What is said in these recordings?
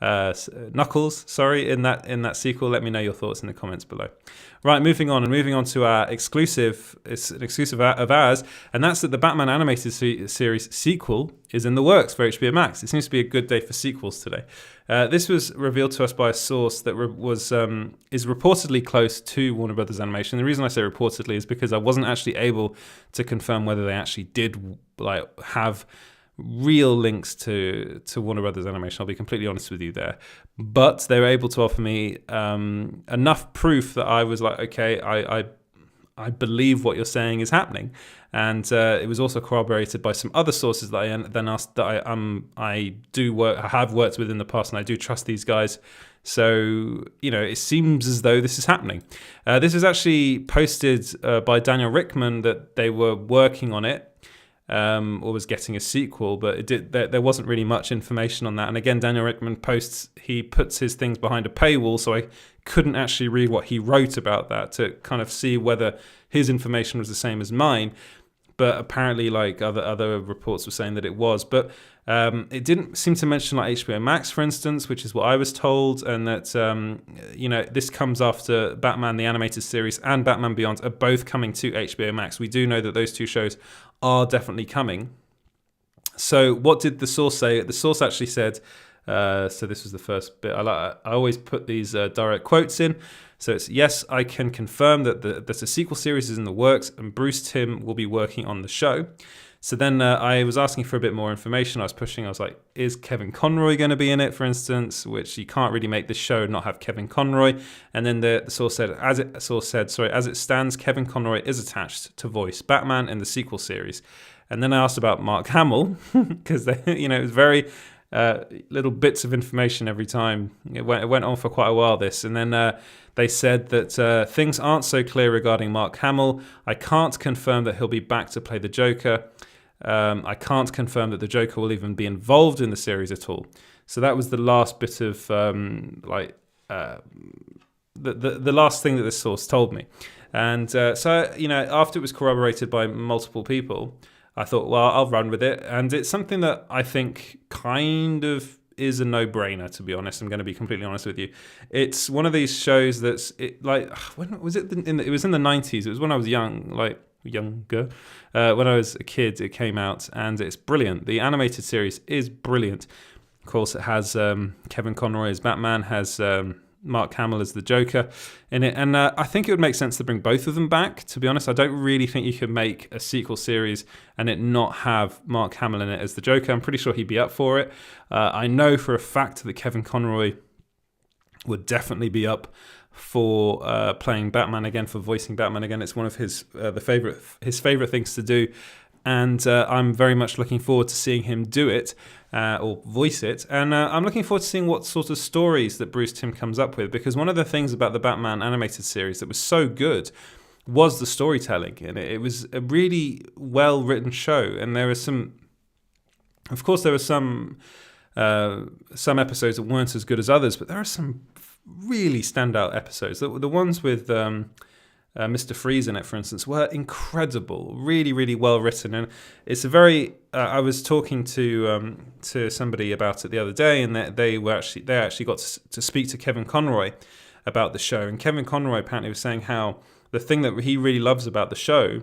Knuckles, sorry, in that sequel. Let me know your thoughts in the comments below. Right, moving on to our exclusive. It's an exclusive of ours, and that's that the Batman animated series sequel is in the works for HBO Max. It seems to be a good day for sequels today. This was revealed to us by a source that is reportedly close to Warner Brothers Animation. The reason I say reportedly is because I wasn't actually able to confirm whether they actually did have real links to Warner Brothers Animation. I'll be completely honest with you there. But they were able to offer me enough proof that I was like, okay, I believe what you're saying is happening. And it was also corroborated by some other sources that I then asked that I have worked with in the past, and I do trust these guys. So, it seems as though this is happening. This was actually posted by Daniel Rickman that they were working on it, or was getting a sequel, but there wasn't really much information on that. And again, Daniel Rickman he puts his things behind a paywall, so I couldn't actually read what he wrote about that to kind of see whether his information was the same as mine. But apparently, other reports were saying that it was. But it didn't seem to mention HBO Max, for instance, which is what I was told, and that this comes after Batman the Animated Series and Batman Beyond are both coming to HBO Max. We do know that those two shows are definitely coming. So what did the source say? The source actually said, so this was the first bit. I always put these direct quotes in. So it's, yes, I can confirm that a sequel series is in the works and Bruce Timm will be working on the show. So then I was asking for a bit more information. I was like, is Kevin Conroy going to be in it, for instance? Which you can't really make this show and not have Kevin Conroy. And then the source said, as it stands, Kevin Conroy is attached to voice Batman in the sequel series. And then I asked about Mark Hamill because it was very little bits of information every time. It went on for quite a while, this. And then they said that things aren't so clear regarding Mark Hamill. I can't confirm that he'll be back to play the Joker. I can't confirm that the Joker will even be involved in the series at all. So that was the last bit of the last thing that this source told me. And so after it was corroborated by multiple people, I thought, well, I'll run with it. And it's something that I think kind of is a no-brainer, to be honest. I'm going to be completely honest with you. It's one of these shows when was it? It was in the 90s. It was when I was younger. When I was a kid, it came out, and it's brilliant. The animated series is brilliant. Of course, it has Kevin Conroy as Batman, has Mark Hamill as the Joker in it, and I think it would make sense to bring both of them back. To be honest, I don't really think you could make a sequel series and it not have Mark Hamill in it as the Joker. I'm pretty sure he'd be up for it. I know for a fact that Kevin Conroy would definitely be up for playing Batman again, for voicing Batman again. It's one of his favorite things to do, and I'm very much looking forward to seeing him do it. Or voice it, and I'm looking forward to seeing what sort of stories that Bruce Timm comes up with, because one of the things about the Batman animated series that was so good was the storytelling in it. It was a really well written show, and there were some episodes that weren't as good as others, but there are some really standout episodes. The ones with Mr. Freeze in it, for instance, were incredible, really, really well written. And it's a very. I was talking to somebody about it the other day, and they actually got to speak to Kevin Conroy about the show. And Kevin Conroy apparently was saying how the thing that he really loves about the show,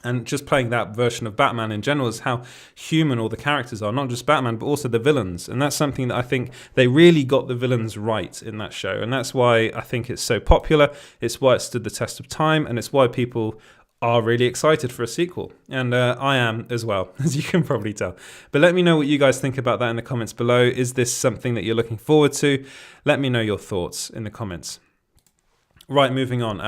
and just playing that version of Batman in general, is how human all the characters are, not just Batman, but also the villains. And that's something that I think they really got the villains right in that show. And that's why I think it's so popular. It's why it stood the test of time. And it's why people are really excited for a sequel. And I am as well, as you can probably tell. But let me know what you guys think about that in the comments below. Is this something that you're looking forward to? Let me know your thoughts in the comments. Right, moving on.